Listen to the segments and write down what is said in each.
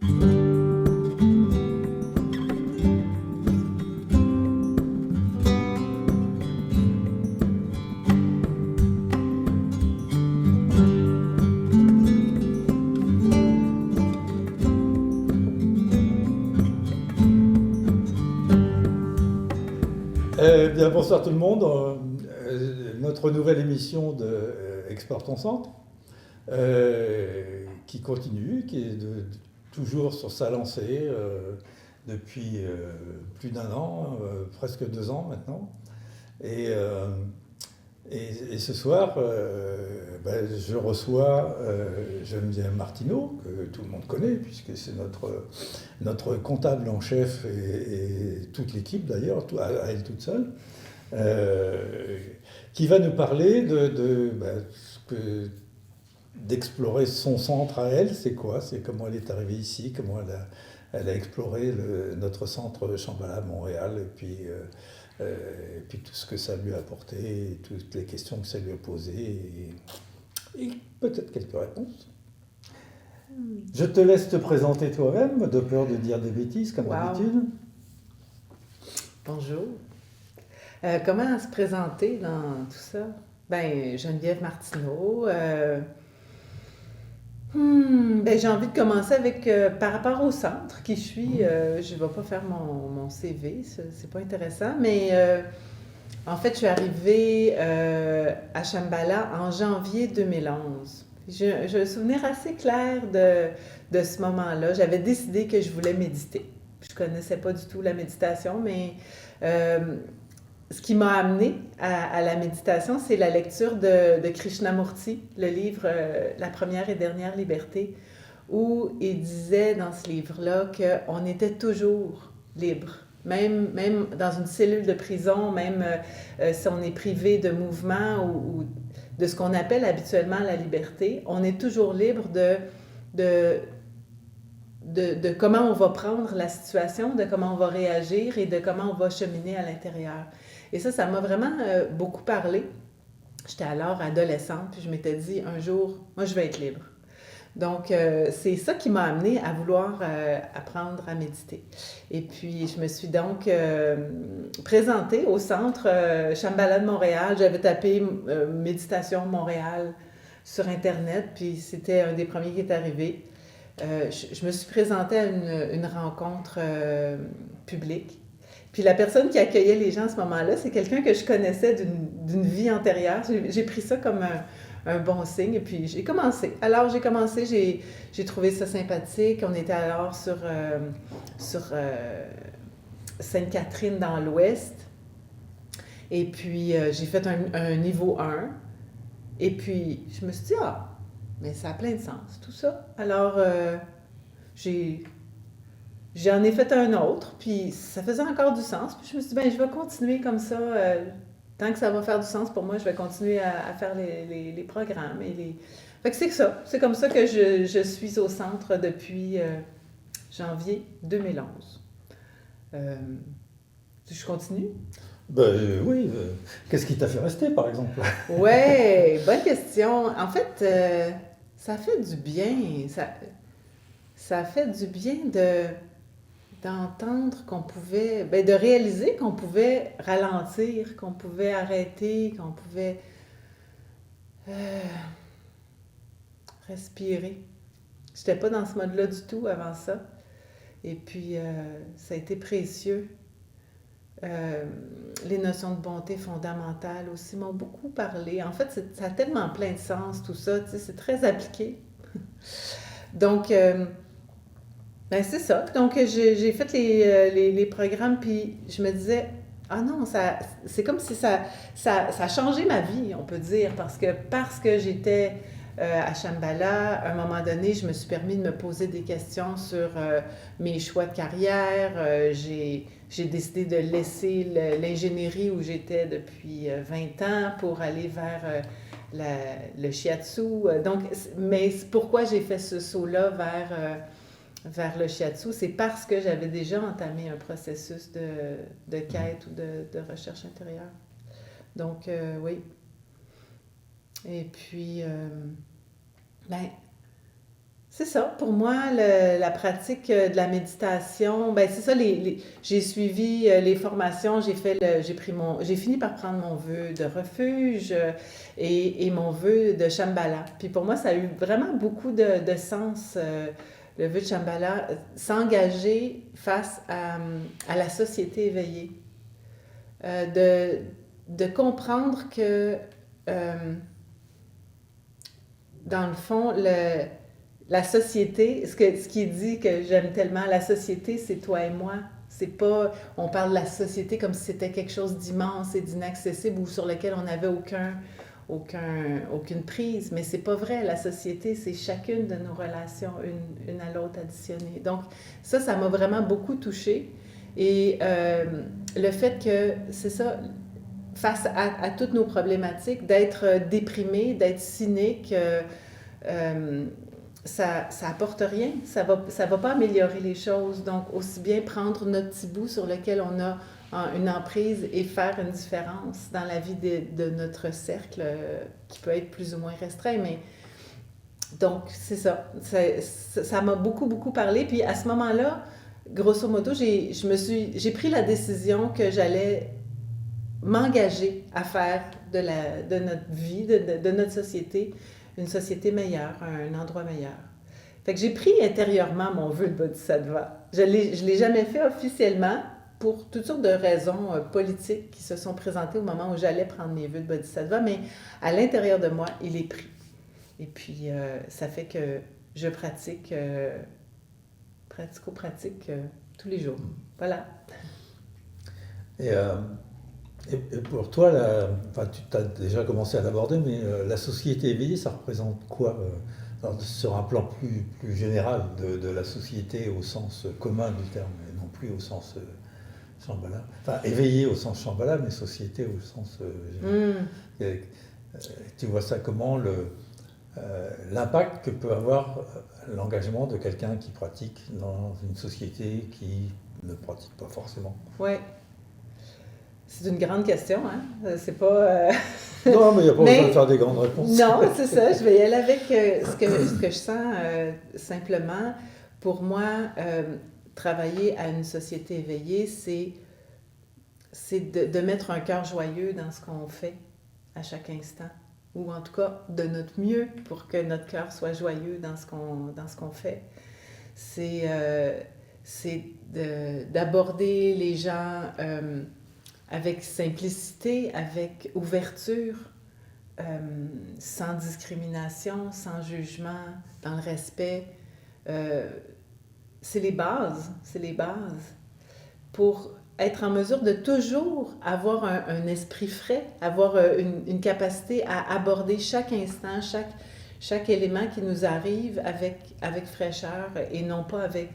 Bien, bonsoir tout le monde. Notre nouvelle émission de Explore ton centre, qui continue, qui est toujours sur sa lancée depuis plus d'un an, presque 2 ans maintenant. Et, euh, et ce soir, je reçois Geneviève Martineau, que tout le monde connaît, puisque c'est notre comptable en chef et toute l'équipe d'ailleurs, à elle toute seule. Qui va nous parler d'explorer son centre à elle, c'est quoi, c'est comment elle est arrivée ici, comment elle a exploré notre centre Shambhala à Montréal, et puis tout ce que ça lui a apporté, et toutes les questions que ça lui a posées, et peut-être quelques réponses. Je te laisse te présenter toi-même, de peur de dire des bêtises comme d'habitude. Bonjour. Comment se présenter dans tout ça? Geneviève Martineau. J'ai envie de commencer avec, par rapport au centre qui je suis, je ne vais pas faire mon CV, c'est pas intéressant, mais en fait, je suis arrivée à Shambhala en janvier 2011. J'ai un souvenir assez clair de ce moment-là. J'avais décidé que je voulais méditer. Je ne connaissais pas du tout la méditation, mais ce qui m'a amenée à la méditation, c'est la lecture de Krishnamurti, le livre La première et dernière liberté, où il disait dans ce livre-là qu'on était toujours libre. Même dans une cellule de prison, même si on est privé de mouvement ou de ce qu'on appelle habituellement la liberté, on est toujours libre de comment on va prendre la situation, de comment on va réagir et de comment on va cheminer à l'intérieur. Et ça m'a vraiment beaucoup parlé. J'étais alors adolescente, puis je m'étais dit, un jour, moi, je vais être libre. Donc, c'est ça qui m'a amenée à vouloir apprendre à méditer. Et puis, je me suis donc présentée au centre Shambhala de Montréal. J'avais tapé Méditation Montréal sur Internet, puis c'était un des premiers qui est arrivé. Je me suis présentée à une rencontre publique. Puis la personne qui accueillait les gens à ce moment-là, c'est quelqu'un que je connaissais d'une vie antérieure. J'ai pris ça comme un bon signe et puis j'ai commencé. Alors j'ai trouvé ça sympathique. On était alors sur Sainte-Catherine dans l'Ouest. Et puis j'ai fait un niveau 1. Et puis je me suis dit, mais ça a plein de sens tout ça. Alors j'en ai fait un autre, puis ça faisait encore du sens. Puis je me suis dit, je vais continuer comme ça. Tant que ça va faire du sens pour moi, je vais continuer à faire les programmes. Fait que c'est ça. C'est comme ça que je suis au centre depuis janvier 2011. Je continue? Oui. Qu'est-ce qui t'a fait rester, par exemple? Ouais, bonne question. En fait, ça fait du bien. Ça fait du bien d'entendre qu'on pouvait, de réaliser qu'on pouvait ralentir, qu'on pouvait arrêter, qu'on pouvait respirer. Je n'étais pas dans ce mode-là du tout avant ça. Et puis, ça a été précieux. Les notions de bonté fondamentale aussi m'ont beaucoup parlé. En fait, ça a tellement plein de sens, tout ça. Tu sais, c'est très appliqué. Donc, c'est ça. Donc, j'ai fait les programmes, puis je me disais, ah non, c'est comme si ça a changé ma vie, on peut dire, parce que j'étais à Shambhala, à un moment donné, je me suis permis de me poser des questions sur mes choix de carrière. J'ai décidé de laisser l'ingénierie où j'étais depuis 20 ans pour aller vers le shiatsu. Donc, mais pourquoi j'ai fait ce saut-là vers le shiatsu, c'est parce que j'avais déjà entamé un processus de quête ou de recherche intérieure. Donc, oui. Et puis, c'est ça. Pour moi, la pratique de la méditation, ben c'est ça. J'ai suivi les formations, j'ai fini par prendre mon vœu de refuge et mon vœu de Shambhala. Puis pour moi, ça a eu vraiment beaucoup de sens. Le vœu de Shambhala, s'engager face à la société éveillée, de comprendre que dans le fond, la société, ce qui dit que j'aime tellement, la société, c'est toi et moi. C'est pas, on parle de la société comme si c'était quelque chose d'immense et d'inaccessible ou sur lequel on n'avait aucune prise, mais c'est pas vrai. La société, c'est chacune de nos relations, une à l'autre additionnées. Donc ça m'a vraiment beaucoup touchée. Et le fait que, c'est ça, face à toutes nos problématiques, d'être déprimé, d'être cynique, ça apporte rien, ça va pas améliorer les choses. Donc, aussi bien prendre notre petit bout sur lequel on a une emprise et faire une différence dans la vie de notre cercle qui peut être plus ou moins restreint. Mais donc, c'est ça. Ça m'a beaucoup, beaucoup parlé. Puis à ce moment-là, grosso modo, j'ai pris la décision que j'allais m'engager à faire de notre vie, de notre société, une société meilleure, un endroit meilleur. Fait que j'ai pris intérieurement mon vœu de Bodhisattva. Je l'ai jamais fait officiellement pour toutes sortes de raisons politiques qui se sont présentées au moment où j'allais prendre mes vœux de Bodhisattva, mais à l'intérieur de moi, il est pris. Et puis, ça fait que je pratique, pratico-pratique tous les jours. Voilà. Et pour toi, tu as déjà commencé à l'aborder, mais la société éveillée, ça représente quoi sur un plan plus général de la société au sens commun du terme, et non plus au sens Shambhala. Enfin, éveillé au sens Shambhala, mais société au sens général. Tu vois ça comment, l'impact que peut avoir l'engagement de quelqu'un qui pratique dans une société qui ne pratique pas forcément? Oui. C'est une grande question, hein? C'est pas... Non, mais il n'y a pas besoin de faire des grandes réponses. Non, c'est ça. Je vais y aller avec ce que je sens simplement. Pour moi, travailler à une société éveillée, c'est de mettre un cœur joyeux dans ce qu'on fait à chaque instant. Ou en tout cas, de notre mieux pour que notre cœur soit joyeux dans ce qu'on fait. C'est d'aborder les gens... avec simplicité, avec ouverture, sans discrimination, sans jugement, dans le respect. C'est les bases pour être en mesure de toujours avoir un esprit frais, avoir une capacité à aborder chaque instant, chaque élément qui nous arrive avec fraîcheur et non pas avec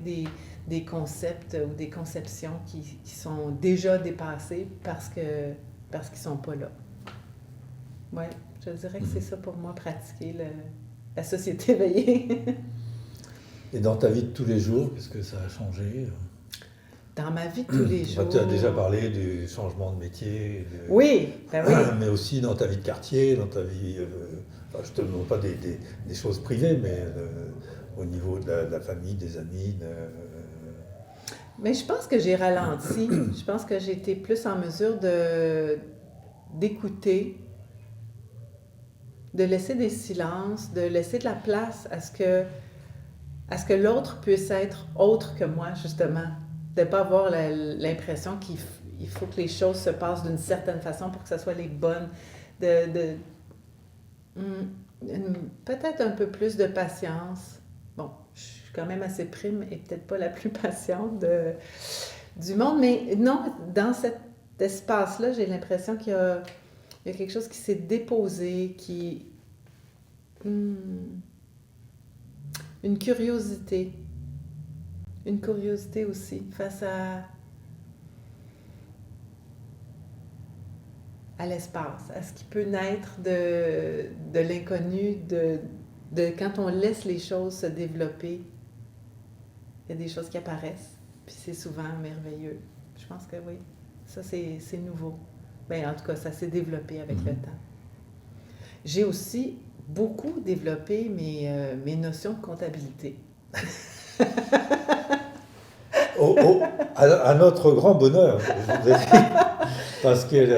des concepts ou des conceptions qui sont déjà dépassés parce qu'ils ne sont pas là. Oui, je dirais que c'est ça pour moi, pratiquer la société éveillée. Et dans ta vie de tous les jours, qu'est-ce que ça a changé? Dans ma vie de tous les jours... Tu as déjà parlé du changement de métier. Oui, ben oui. Mais aussi dans ta vie de quartier, dans ta vie... je ne te demande pas des choses privées, mais au niveau de la famille, des amis... Mais je pense que j'ai ralenti. Je pense que j'ai été plus en mesure d'écouter, de laisser des silences, de laisser de la place à ce que l'autre puisse être autre que moi, justement. De ne pas avoir l'impression qu'il faut que les choses se passent d'une certaine façon pour que ce soit les bonnes. Peut-être un peu plus de patience. Bon, je suis quand même assez prime et peut-être pas la plus patiente du monde, mais non, dans cet espace-là, j'ai l'impression qu'il y a quelque chose qui s'est déposé, une curiosité aussi face à l'espace, à ce qui peut naître de l'inconnu, de quand on laisse les choses se développer. Il y a des choses qui apparaissent, puis c'est souvent merveilleux. Je pense que oui, ça c'est nouveau. Bien, en tout cas, ça s'est développé avec le temps. J'ai aussi beaucoup développé mes notions de comptabilité. À notre grand bonheur, je vous ai dit, parce que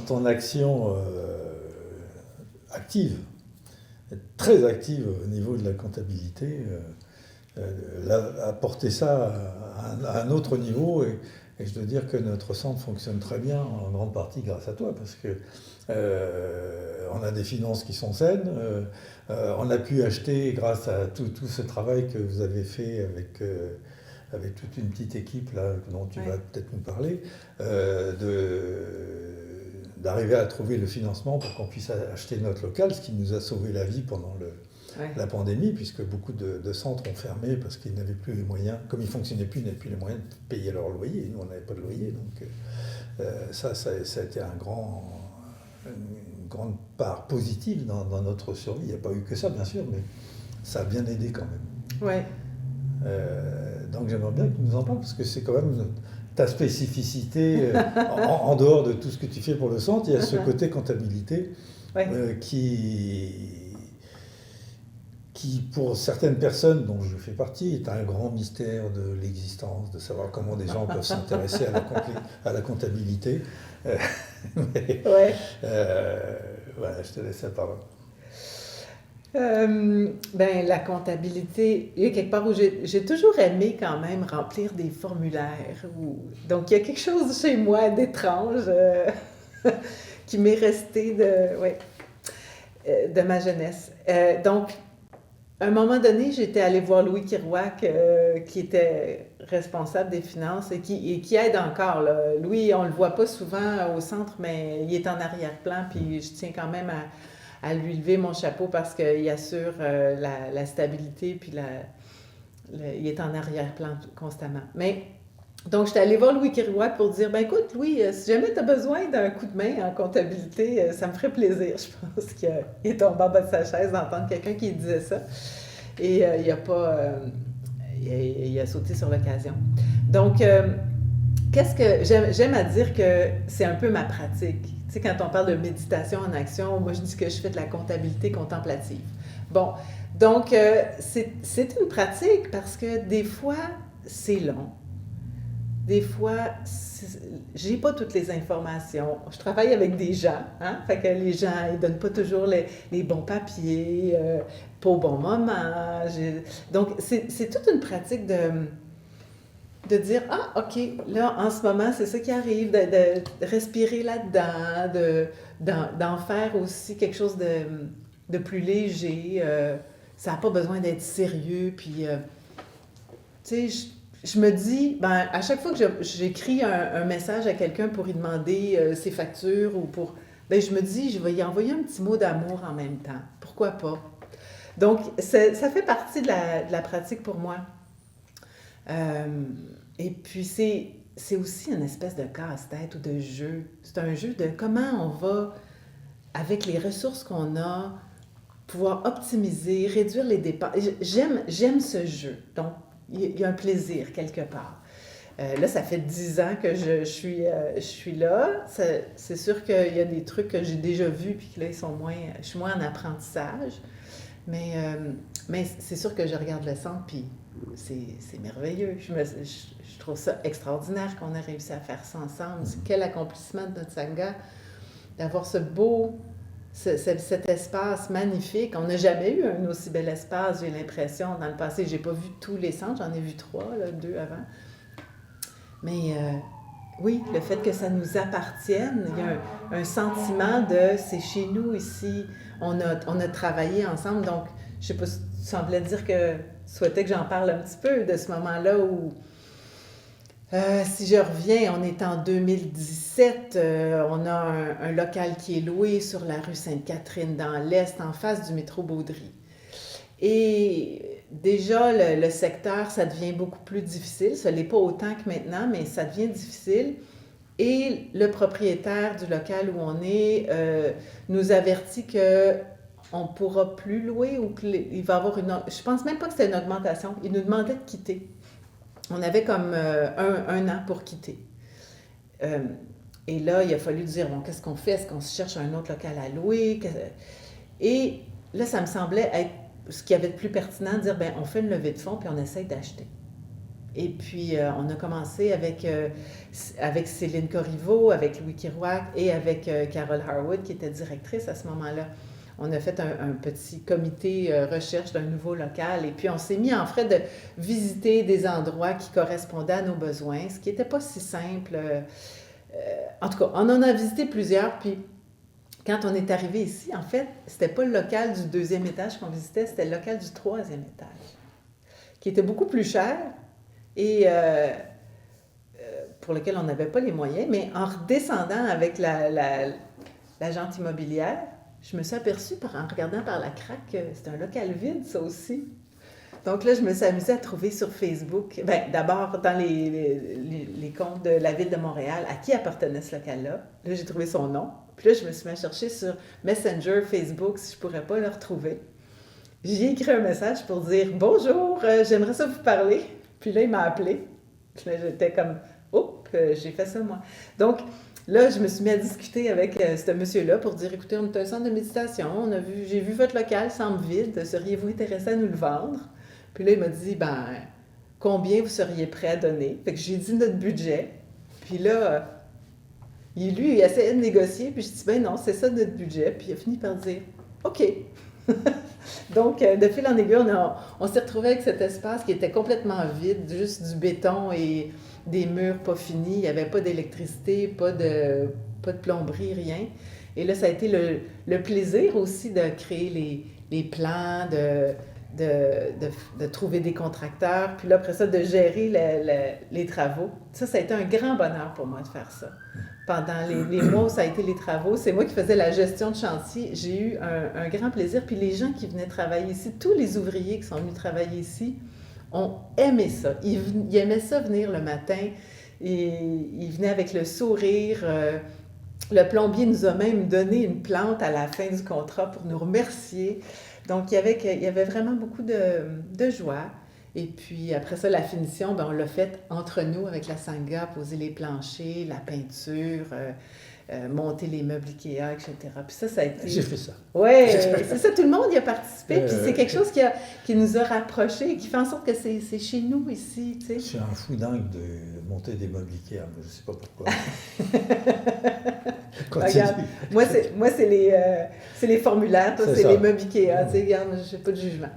ton action active, très active au niveau de la comptabilité, a porté ça à un autre niveau. Et je dois dire que notre centre fonctionne très bien, en grande partie grâce à toi, parce que on a des finances qui sont saines. On a pu acheter, grâce à tout ce travail que vous avez fait avec toute une petite équipe là, dont tu vas peut-être nous parler, d'arriver à trouver le financement pour qu'on puisse acheter notre local, ce qui nous a sauvé la vie pendant la pandémie, puisque beaucoup de centres ont fermé parce qu'ils n'avaient plus les moyens, comme ils ne fonctionnaient plus, ils n'avaient plus les moyens de payer leur loyer. Nous, on n'avait pas de loyer, donc ça a été une grande part positive dans notre survie. Il n'y a pas eu que ça, bien sûr, mais ça a bien aidé quand même. Ouais. Donc j'aimerais bien que tu nous en parles, parce que c'est quand même ta spécificité, en dehors de tout ce que tu fais pour le centre, il y a ce côté comptabilité qui, pour certaines personnes, dont je fais partie, est un grand mystère de l'existence, de savoir comment des gens peuvent s'intéresser à la comptabilité. Voilà, je te laisse la parole. La comptabilité, il y a quelque part où j'ai toujours aimé quand même remplir des formulaires. Donc, il y a quelque chose chez moi d'étrange qui m'est resté de ma jeunesse. Donc, à un moment donné, j'étais allée voir Louis Kirouac, qui était responsable des finances et qui aide encore, là. Louis, on ne le voit pas souvent au centre, mais il est en arrière-plan, puis je tiens quand même à lui lever mon chapeau parce qu'il assure la stabilité, puis il est en arrière-plan constamment. Mais, donc, j'étais allée voir Louis Kirouac pour dire, écoute, Louis, si jamais tu as besoin d'un coup de main en comptabilité, ça me ferait plaisir. Je pense qu'il est tombé en bas de sa chaise d'entendre quelqu'un qui disait ça. Et il a pas... il a sauté sur l'occasion. Donc, qu'est-ce que... J'aime à dire que c'est un peu ma pratique. Tu sais, quand on parle de méditation en action, moi, je dis que je fais de la comptabilité contemplative. Bon, donc, c'est une pratique parce que des fois, c'est long. Des fois, j'ai pas toutes les informations. Je travaille avec des gens, hein? Fait que les gens, ils donnent pas toujours les bons papiers, pas au bon moment. Donc, c'est toute une pratique de dire, ah, OK, là, en ce moment, c'est ça qui arrive, de respirer là-dedans, d'en faire aussi quelque chose de plus léger. Ça n'a pas besoin d'être sérieux, puis, tu sais, je me dis, à chaque fois que j'écris un message à quelqu'un pour lui demander ses factures ou je me dis, je vais y envoyer un petit mot d'amour en même temps. Pourquoi pas? Donc, ça fait partie de la pratique pour moi. Et puis, c'est aussi une espèce de casse-tête ou de jeu. C'est un jeu de comment on va, avec les ressources qu'on a, pouvoir optimiser, réduire les dépenses. J'aime ce jeu. Donc, il y a un plaisir quelque part. Là, ça fait 10 ans que je suis là. C'est sûr qu'il y a des trucs que j'ai déjà vus, puis que là, je suis moins en apprentissage. Mais c'est sûr que je regarde le centre, puis c'est merveilleux. Je trouve ça extraordinaire qu'on ait réussi à faire ça ensemble. Quel accomplissement de notre sangha d'avoir cet espace magnifique. On n'a jamais eu un aussi bel espace, j'ai l'impression, dans le passé. J'ai pas vu tous les centres, j'en ai vu 3, 2 avant. Mais oui, le fait que ça nous appartienne, il y a un sentiment de c'est chez nous ici, on a travaillé ensemble. Donc, je sais pas si tu semblais dire que tu souhaitais que j'en parle un petit peu de ce moment-là où si je reviens, on est en 2017, on a un local qui est loué sur la rue Sainte-Catherine dans l'Est, en face du métro Baudry. Et déjà, le secteur, ça devient beaucoup plus difficile. Ça ne l'est pas autant que maintenant, mais ça devient difficile. Et le propriétaire du local où on est nous avertit qu'on ne pourra plus louer ou qu'il va y avoir je pense même pas que c'était une augmentation. Il nous demandait de quitter. On avait comme un an pour quitter. Et là, il a fallu dire, bon, qu'est-ce qu'on fait? Est-ce qu'on se cherche un autre local à louer? Et là, ça me semblait être ce qu'il y avait de plus pertinent, de dire, ben on fait une levée de fonds puis on essaye d'acheter. Et puis, on a commencé avec Céline Corriveau, avec Louis Kirouac et avec Carol Harwood, qui était directrice à ce moment-là. On a fait un petit comité recherche d'un nouveau local et puis on s'est mis en frais de visiter des endroits qui correspondaient à nos besoins, ce qui n'était pas si simple. En tout cas, on en a visité plusieurs, puis quand on est arrivé ici, en fait, c'était pas le local du 2e étage qu'on visitait, c'était le local du 3e étage, qui était beaucoup plus cher et pour lequel on n'avait pas les moyens, mais en redescendant avec l'agente immobilière, je me suis aperçue en regardant par la craque que c'est un local vide, ça aussi. Donc là, je me suis amusée à trouver sur Facebook, bien, d'abord dans les comptes de la Ville de Montréal, à qui appartenait ce local-là. Là, j'ai trouvé son nom. Puis là, je me suis mis à chercher sur Messenger, Facebook, si je ne pourrais pas le retrouver. J'ai écrit un message pour dire « Bonjour, j'aimerais ça vous parler. » Puis là, il m'a appelé. Puis là, j'étais comme « Oups, j'ai fait ça moi. » Donc, là, je me suis mis à discuter avec ce monsieur-là pour dire « Écoutez, on est un centre de méditation, j'ai vu votre local, semble vide, seriez-vous intéressé à nous le vendre? » Puis là, il m'a dit « Ben, combien vous seriez prêt à donner? » Fait que j'ai dit notre budget. Puis là, il essayait de négocier, puis je dis « Ben non, c'est ça notre budget. » Puis il a fini par dire « OK. » Donc, de fil en aiguille, on s'est retrouvé avec cet espace qui était complètement vide, juste du béton et des murs pas finis. Il n'y avait pas d'électricité, pas de plomberie, rien. Et là, ça a été le plaisir aussi de créer les plans, de trouver des contracteurs, puis là, après ça, de gérer les travaux. Ça a été un grand bonheur pour moi de faire ça. Pendant les mois où ça a été les travaux, c'est moi qui faisais la gestion de chantier. J'ai eu un grand plaisir. Puis les gens qui venaient travailler ici, tous les ouvriers qui sont venus travailler ici, ont aimé ça. Ils aimaient ça venir le matin. Et ils venaient avec le sourire. Le plombier nous a même donné une plante à la fin du contrat pour nous remercier. Donc, il y avait vraiment beaucoup de joie. Et puis, après ça, la finition, ben, on l'a faite entre nous avec la Sangha, poser les planchers, la peinture, monter les meubles Ikea, etc. Puis ça a été... J'ai fait ça. Oui, c'est ça, tout le monde y a participé. Puis c'est quelque chose qui nous a rapprochés et qui fait en sorte que c'est chez nous ici, tu sais. Je suis un fou dingue de monter des meubles Ikea, mais je ne sais pas pourquoi. Regarde, moi, c'est les formulaires, toi, c'est les meubles Ikea. Tu sais, regarde, je n'ai pas de jugement.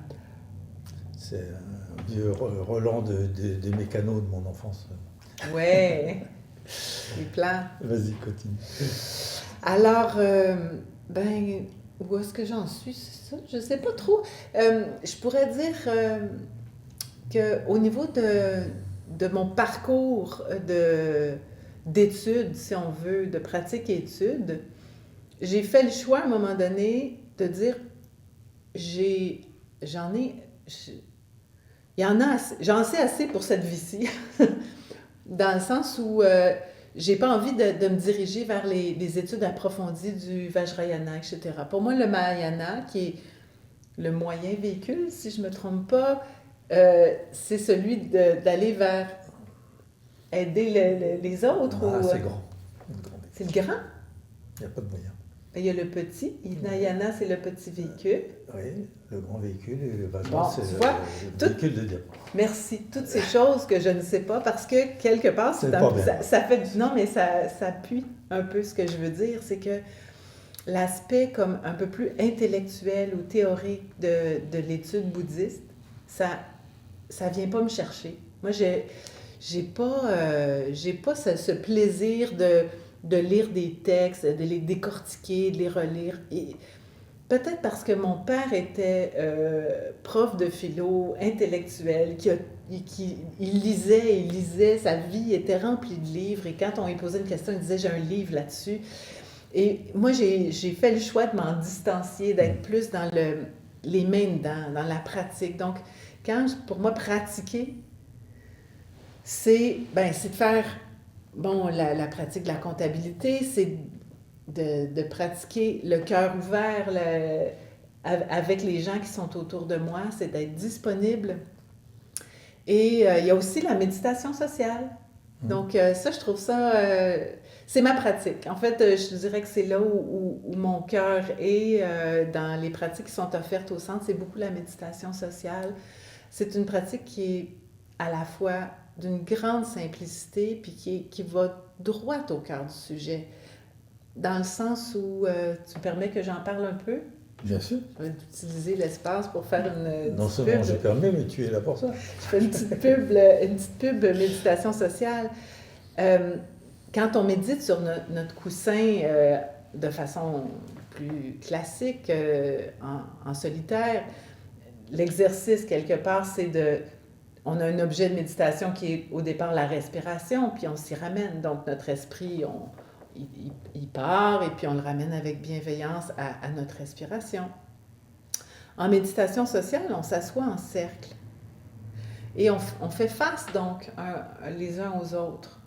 C'est un vieux Roland des mécanos de mon enfance. Ouais, les plans. Vas-y, continue. Alors, ben, où est-ce que j'en suis, c'est ça? Je ne sais pas trop. Je pourrais dire qu'au niveau de mon parcours d'études, si on veut, de pratique et études, j'ai fait le choix à un moment donné de dire, j'en sais assez pour cette vie-ci, dans le sens où j'ai pas envie de me diriger vers les études approfondies du Vajrayana, etc. Pour moi, le Mahayana, qui est le moyen véhicule, si je me trompe pas, c'est celui d'aller vers aider les autres. C'est grand. C'est le grand? Il n'y a pas de moyen. Il y a le petit. Hinayana, c'est le petit véhicule. Oui, le grand véhicule et le Vajra, c'est le véhicule de diamant. Merci. Toutes ces choses que je ne sais pas parce que quelque part, ça fait... Non, mais ça appuie un peu ce que je veux dire. C'est que l'aspect comme un peu plus intellectuel ou théorique de l'étude bouddhiste, ça vient pas me chercher. Moi, j'ai pas ce plaisir de lire des textes, de les décortiquer, de les relire. Et peut-être parce que mon père était prof de philo, intellectuel, il lisait, sa vie était remplie de livres. Et quand on lui posait une question, il disait « j'ai un livre là-dessus ». Et moi, j'ai fait le choix de m'en distancier, d'être plus dans les mains dedans, dans la pratique. Donc, pour moi, pratiquer, c'est de faire... Bon, la pratique de la comptabilité, c'est de pratiquer le cœur ouvert avec les gens qui sont autour de moi, c'est d'être disponible. Et il y a aussi la méditation sociale. Donc, ça, je trouve ça... c'est ma pratique. En fait, je dirais que c'est là où mon cœur est dans les pratiques qui sont offertes au centre. C'est beaucoup la méditation sociale. C'est une pratique qui est à la fois d'une grande simplicité puis qui va droit au cœur du sujet. Dans le sens où tu me permets que j'en parle un peu? Bien sûr. Je vais utiliser l'espace pour faire une Non petite seulement pub. je permets, mais tu es là pour ça. Je fais une petite pub méditation sociale. Quand on médite sur notre coussin de façon plus classique, en solitaire, l'exercice quelque part, c'est de... On a un objet de méditation qui est au départ la respiration, puis on s'y ramène. Donc notre esprit, il part et puis on le ramène avec bienveillance à notre respiration. En méditation sociale, on s'assoit en cercle et on fait face donc les uns aux autres.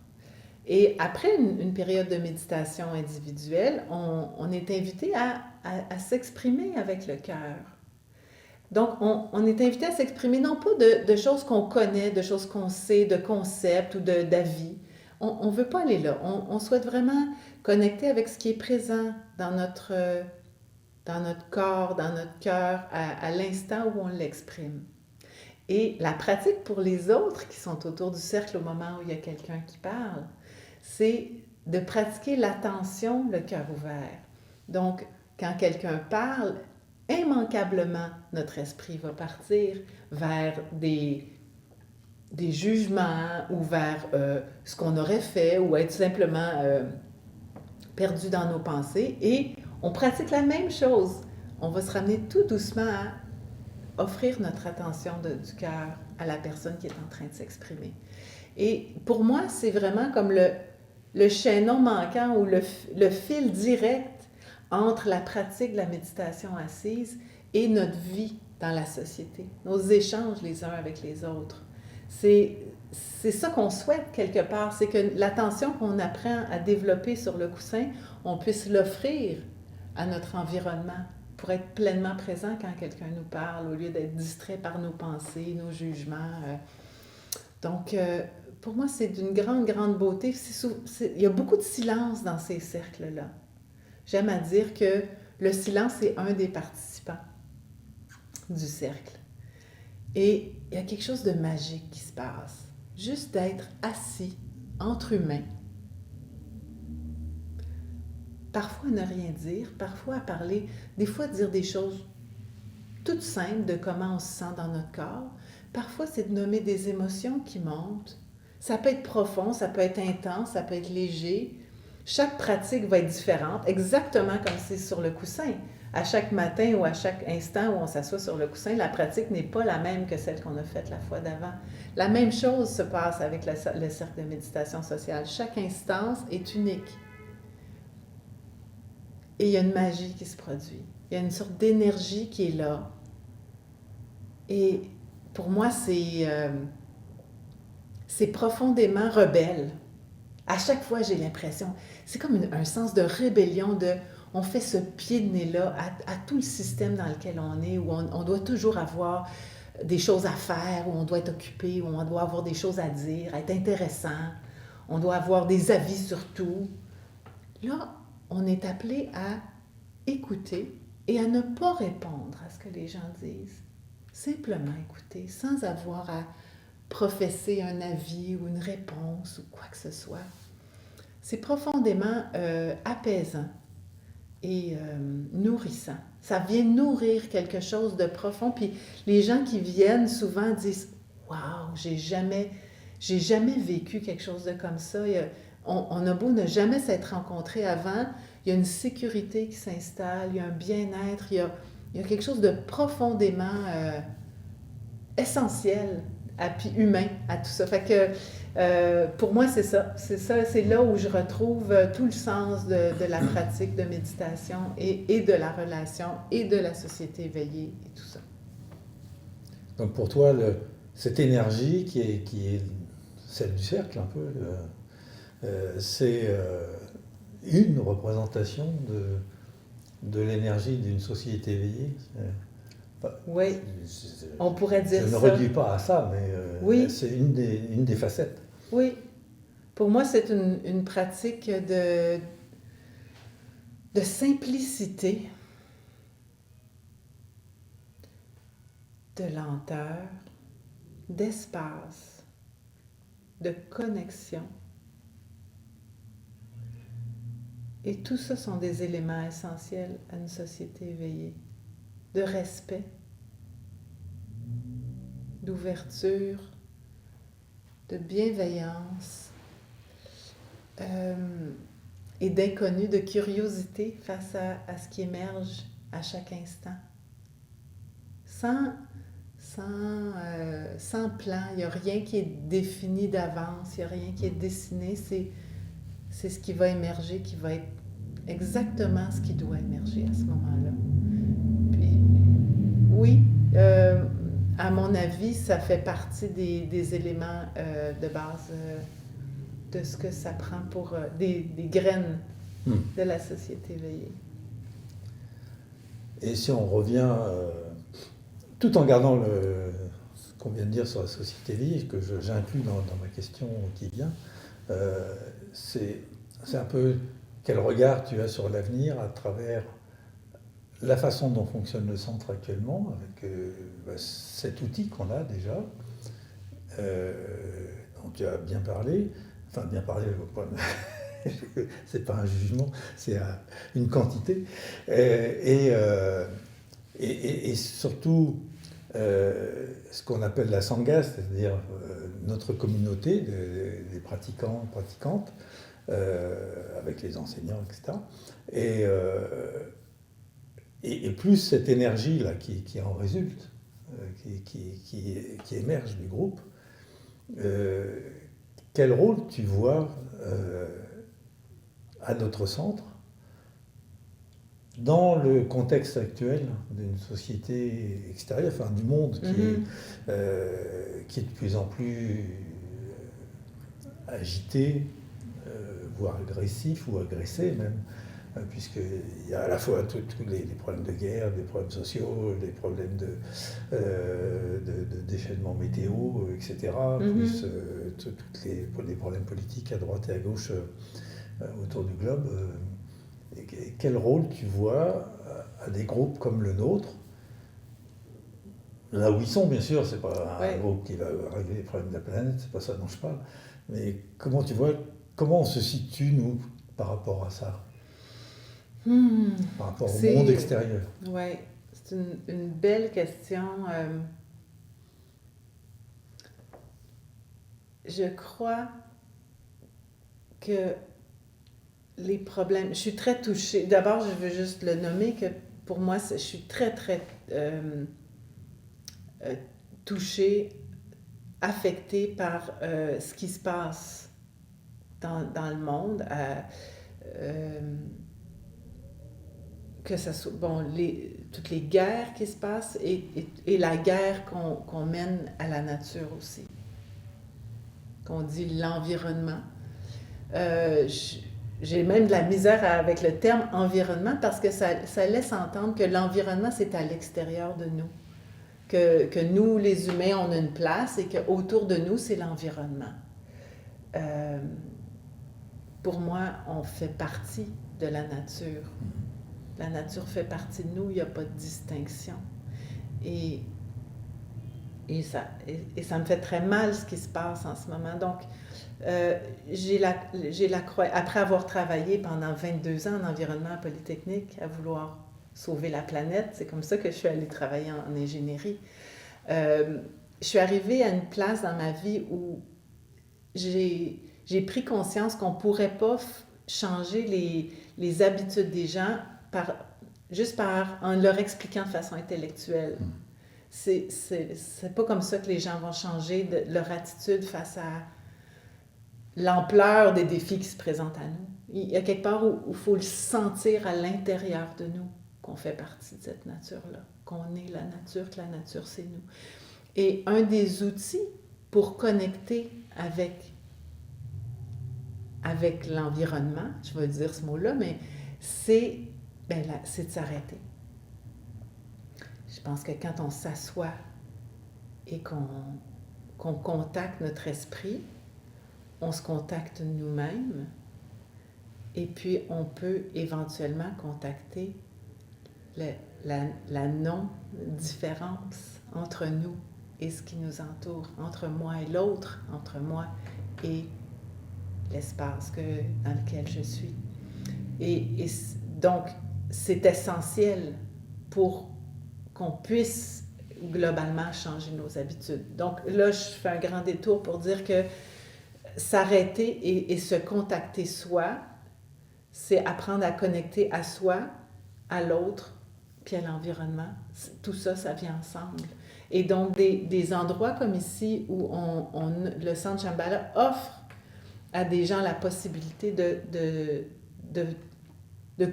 Et après une période de méditation individuelle, on est invité à s'exprimer avec le cœur. Donc, on est invité à s'exprimer non pas de choses qu'on connaît, de choses qu'on sait, de concepts ou d'avis. On ne veut pas aller là. On souhaite vraiment connecter avec ce qui est présent dans notre corps, dans notre cœur, à l'instant où on l'exprime. Et la pratique pour les autres qui sont autour du cercle au moment où il y a quelqu'un qui parle, c'est de pratiquer l'attention, le cœur ouvert. Donc, quand quelqu'un parle, immanquablement, notre esprit va partir vers des jugements ou vers ce qu'on aurait fait ou être simplement perdu dans nos pensées. Et on pratique la même chose. On va se ramener tout doucement à offrir notre attention du cœur à la personne qui est en train de s'exprimer. Et pour moi, c'est vraiment comme le chaînon manquant ou le fil direct entre la pratique de la méditation assise et notre vie dans la société, nos échanges les uns avec les autres. C'est ça qu'on souhaite quelque part, c'est que l'attention qu'on apprend à développer sur le coussin, on puisse l'offrir à notre environnement pour être pleinement présent quand quelqu'un nous parle, au lieu d'être distrait par nos pensées, nos jugements. Donc, pour moi, c'est d'une grande, grande beauté. Il y a beaucoup de silence dans ces cercles-là. J'aime à dire que le silence est un des participants du cercle. Et il y a quelque chose de magique qui se passe. Juste d'être assis entre humains. Parfois à ne rien dire, parfois à parler, des fois dire des choses toutes simples de comment on se sent dans notre corps. Parfois, c'est de nommer des émotions qui montent. Ça peut être profond, ça peut être intense, ça peut être léger. Chaque pratique va être différente, exactement comme c'est sur le coussin. À chaque matin ou à chaque instant où on s'assoit sur le coussin, la pratique n'est pas la même que celle qu'on a faite la fois d'avant. La même chose se passe avec le cercle de méditation sociale. Chaque instance est unique. Et il y a une magie qui se produit. Il y a une sorte d'énergie qui est là. Et pour moi, c'est profondément rebelle. À chaque fois, j'ai l'impression, c'est comme un sens de rébellion, on fait ce pied de nez-là à tout le système dans lequel on est, où on doit toujours avoir des choses à faire, où on doit être occupé, où on doit avoir des choses à dire, être intéressant, on doit avoir des avis sur tout. Là, on est appelé à écouter et à ne pas répondre à ce que les gens disent. Simplement écouter, sans avoir à professer un avis ou une réponse ou quoi que ce soit. C'est profondément apaisant et nourrissant. Ça vient nourrir quelque chose de profond. Puis les gens qui viennent souvent disent « Wow, j'ai jamais vécu quelque chose de comme ça. » On a beau ne jamais s'être rencontrés avant, il y a une sécurité qui s'installe, il y a un bien-être, il y a quelque chose de profondément essentiel puis humain à tout ça. Fait que pour moi, c'est ça. C'est là où je retrouve tout le sens de la pratique de méditation et de la relation et de la société éveillée et tout ça. Donc pour toi, cette énergie qui est celle du cercle un peu, c'est une représentation de l'énergie d'une société éveillée. Oui, on pourrait dire ça. Je ne réduis pas à ça, mais oui. c'est une des facettes. Oui, Pour moi, c'est une pratique de simplicité, de lenteur, d'espace, de connexion. Et tout ça sont des éléments essentiels à une société éveillée. De respect, d'ouverture, de bienveillance et d'inconnu, de curiosité face à ce qui émerge à chaque instant. Sans plan, il n'y a rien qui est défini d'avance, il n'y a rien qui est dessiné, c'est ce qui va émerger, qui va être exactement ce qui doit émerger à ce moment-là. Puis, oui, à mon avis, ça fait partie des éléments de base de ce que ça prend pour des graines de la société éveillée. Et si on revient, tout en gardant ce qu'on vient de dire sur la société éveillée, que j'inclus dans ma question qui vient, c'est un peu quel regard tu as sur l'avenir à travers la façon dont fonctionne le centre actuellement, avec cet outil qu'on a déjà, dont tu as bien parlé, c'est pas un jugement, c'est une quantité, et surtout ce qu'on appelle la Sangha, c'est-à-dire notre communauté des pratiquants, pratiquantes, avec les enseignants, etc. Et plus cette énergie-là qui en résulte, qui émerge du groupe, quel rôle tu vois à notre centre dans le contexte actuel d'une société extérieure, enfin du monde qui est de plus en plus agité, voire agressif ou agressé même, puisqu'il y a à la fois tous les problèmes de guerre, des problèmes sociaux, des problèmes de déchaînement météo, etc., plus tous les problèmes politiques à droite et à gauche autour du globe. Quel rôle tu vois à des groupes comme le nôtre, là où ils sont, bien sûr, c'est pas un groupe qui va régler les problèmes de la planète, c'est pas ça dont je parle, mais comment tu vois, comment on se situe, nous, par rapport à ça, par rapport au monde extérieur? Oui, c'est une belle question. Je crois que les problèmes... Je suis très touchée. D'abord, je veux juste le nommer que pour moi, je suis très, très touchée, affectée par ce qui se passe dans le monde. Que ça soit, toutes les guerres qui se passent et la guerre qu'on mène à la nature aussi, qu'on dit l'environnement. J'ai même de la misère avec le terme environnement parce que ça laisse entendre que l'environnement, c'est à l'extérieur de nous. Que nous, les humains, on a une place et qu'autour de nous, c'est l'environnement. Pour moi, on fait partie de la nature. La nature fait partie de nous, il n'y a pas de distinction. Et ça me fait très mal ce qui se passe en ce moment. Donc, après avoir travaillé pendant 22 ans en environnement polytechnique, à vouloir sauver la planète, c'est comme ça que je suis allée travailler en ingénierie. Je suis arrivée à une place dans ma vie où j'ai pris conscience qu'on ne pourrait pas changer les habitudes des gens juste en leur expliquant de façon intellectuelle. C'est pas comme ça que les gens vont changer leur attitude face à l'ampleur des défis qui se présentent à nous. Il y a quelque part où il faut le sentir à l'intérieur de nous qu'on fait partie de cette nature-là, qu'on est la nature, que la nature, c'est nous. Et un des outils pour connecter avec l'environnement, je vais dire ce mot-là, mais c'est de s'arrêter. Je pense que quand on s'assoit et qu'on contacte notre esprit, on se contacte nous-mêmes et puis on peut éventuellement contacter la non-différence entre nous et ce qui nous entoure, entre moi et l'autre, entre moi et l'espace dans lequel je suis. Et donc, c'est essentiel pour qu'on puisse globalement changer nos habitudes. Donc là, je fais un grand détour pour dire que s'arrêter et se contacter soi, c'est apprendre à connecter à soi, à l'autre, puis à l'environnement. Tout ça, ça vient ensemble. Et donc, des endroits comme ici où le Centre Shambhala offre à des gens la possibilité de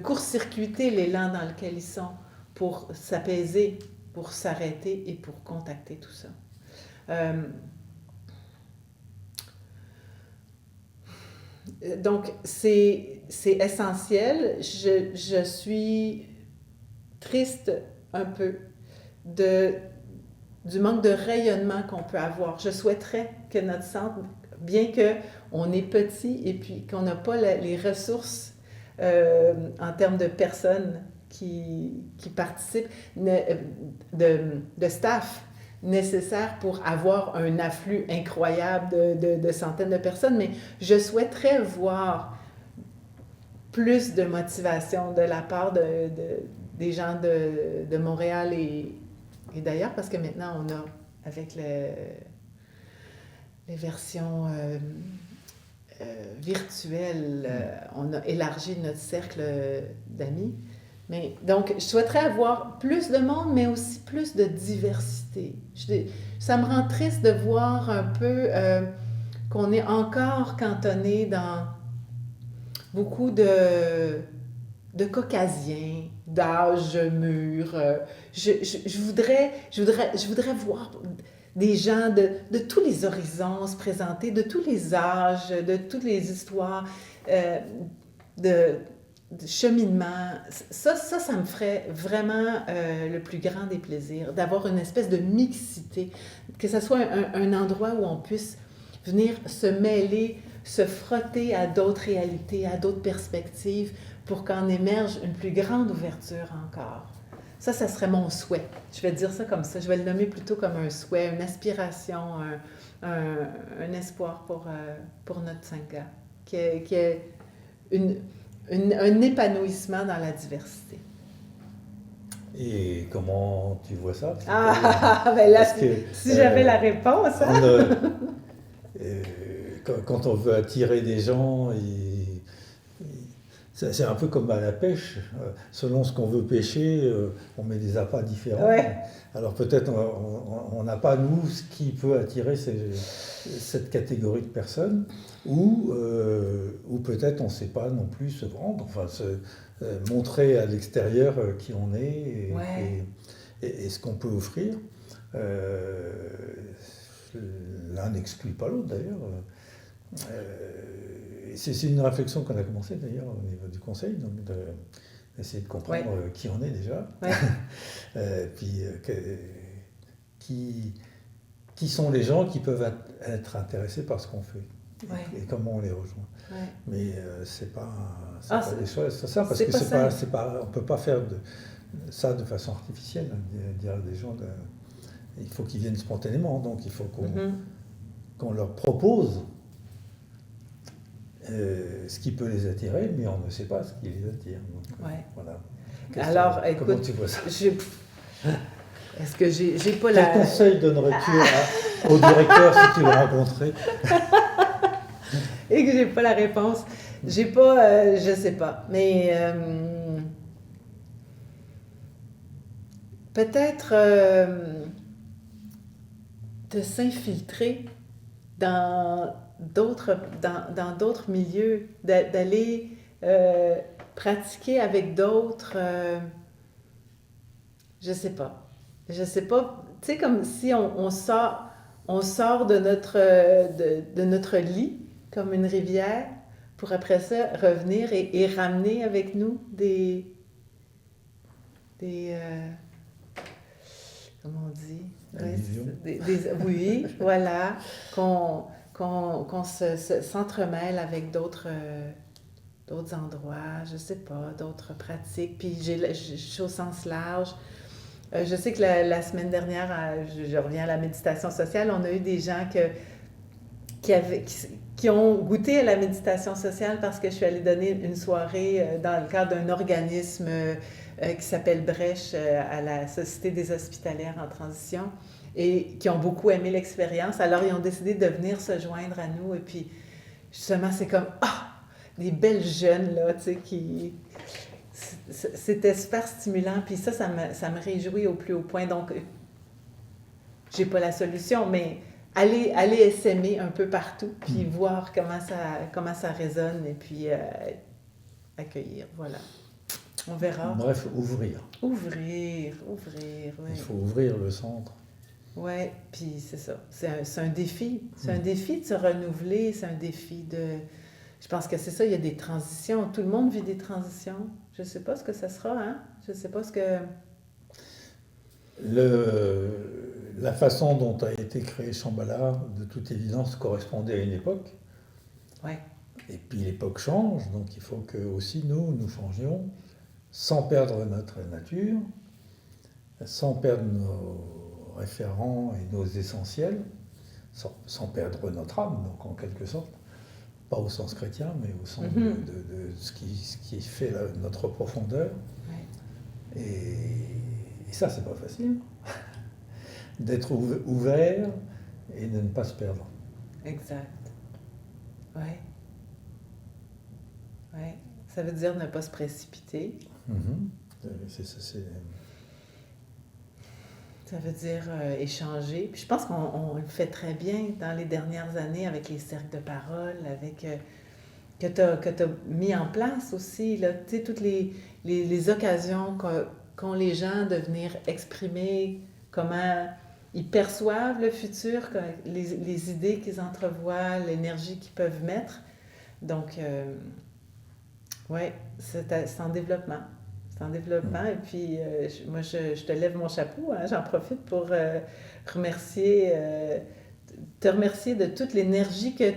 court-circuiter l'élan dans lequel ils sont pour s'apaiser, pour s'arrêter et pour contacter tout ça. Donc, c'est essentiel. Je suis triste un peu du manque de rayonnement qu'on peut avoir. Je souhaiterais que notre centre, bien qu'on est petit et puis qu'on n'a pas les ressources en termes de personnes qui participent, de staff nécessaire pour avoir un afflux incroyable de centaines de personnes, mais je souhaiterais voir plus de motivation de la part des gens de Montréal et d'ailleurs, parce que maintenant on a, avec les versions virtuelles, on a élargi notre cercle d'amis. Mais, donc, je souhaiterais avoir plus de monde, mais aussi plus de diversité. Ça me rend triste de voir un peu qu'on est encore cantonné dans beaucoup de caucasiens, d'âge mûr. Je voudrais voir des gens de tous les horizons se présenter, de tous les âges, de toutes les histoires, de cheminement. Ça me ferait vraiment le plus grand des plaisirs, d'avoir une espèce de mixité, que ce soit un endroit où on puisse venir se mêler, se frotter à d'autres réalités, à d'autres perspectives, pour qu'en émerge une plus grande ouverture encore. Ça serait mon souhait. Je vais dire ça comme ça. Je vais le nommer plutôt comme un souhait, une aspiration, un espoir pour notre Sangha, qui est un épanouissement dans la diversité. Et comment tu vois ça? Ben là, si j'avais la réponse. Quand on veut attirer des gens, c'est un peu comme à la pêche. Selon ce qu'on veut pêcher, on met des appâts différents. Ouais. Alors peut-être on n'a pas, nous, ce qui peut attirer cette catégorie de personnes, ou peut-être on ne sait pas non plus se vendre, enfin montrer à l'extérieur qui on est et ce qu'on peut offrir. L'un n'exclut pas l'autre d'ailleurs. C'est une réflexion qu'on a commencé d'ailleurs au niveau du conseil, donc d'essayer de comprendre qui on est déjà, puis qui sont les gens qui peuvent être intéressés par ce qu'on fait et comment on les rejoint. Mais c'est pas des choses, c'est ça, parce que on peut pas faire ça de façon artificielle, dire à des gens il faut qu'ils viennent spontanément, donc il faut qu'on leur propose ce qui peut les attirer, mais on ne sait pas ce qui les attire. Donc, voilà. Alors, écoute, comment tu vois ça? Est-ce que j'ai pas la... Quel conseil donnerais-tu au directeur si tu le rencontrais? Et que j'ai pas la réponse. J'ai pas... je sais pas. Mais... peut-être de s'infiltrer dans d'autres milieux, d'aller pratiquer avec d'autres, je sais pas, tu sais, comme si on sort de notre lit, comme une rivière, pour après ça revenir et ramener avec nous des comment on dit? Allusion. Oui, voilà, qu'on qu'on s'entremêle avec d'autres endroits, je sais pas, d'autres pratiques. Puis je suis au sens large. Je sais que la semaine dernière, je reviens à la méditation sociale, on a eu des gens qui ont goûté à la méditation sociale parce que je suis allée donner une soirée dans le cadre d'un organisme qui s'appelle Brèche à la Société des hospitalières en transition et qui ont beaucoup aimé l'expérience. Alors, ils ont décidé de venir se joindre à nous et puis, justement, c'est comme, des belles jeunes, là, tu sais, qui... C'était super stimulant, puis ça me réjouit au plus haut point. Donc, j'ai pas la solution, mais aller essaimer un peu partout, puis voir comment ça résonne, et puis accueillir, voilà. On verra. Bref, ouvrir. Ouvrir, oui. Il faut ouvrir le centre. Oui, puis c'est ça. C'est un défi. C'est un défi de se renouveler, c'est un défi de... Je pense que c'est ça, il y a des transitions. Tout le monde vit des transitions. Je ne sais pas ce que ça sera, hein? Je ne sais pas ce que... La façon dont a été créé Shambhala, de toute évidence, correspondait à une époque. Oui. Et puis l'époque change, donc il faut que aussi nous changions, sans perdre notre nature, sans perdre nos référents et nos essentiels, sans perdre notre âme, donc en quelque sorte. Pas au sens chrétien, mais au sens de ce qui fait notre profondeur. Ouais. Et ça, c'est pas facile. D'être ouvert et de ne pas se perdre. Exact. Oui. Oui. Ça veut dire ne pas se précipiter. Ça veut dire échanger. Puis je pense qu'on le fait très bien dans les dernières années avec les cercles de parole, avec que tu as mis en place aussi, là, tu sais, toutes les occasions qu'ont les gens de venir exprimer comment ils perçoivent le futur, les idées qu'ils entrevoient, l'énergie qu'ils peuvent mettre. Donc, oui, c'est en développement. C'est en développement. Et puis, moi, je te lève mon chapeau. Hein, j'en profite pour te remercier de toute l'énergie que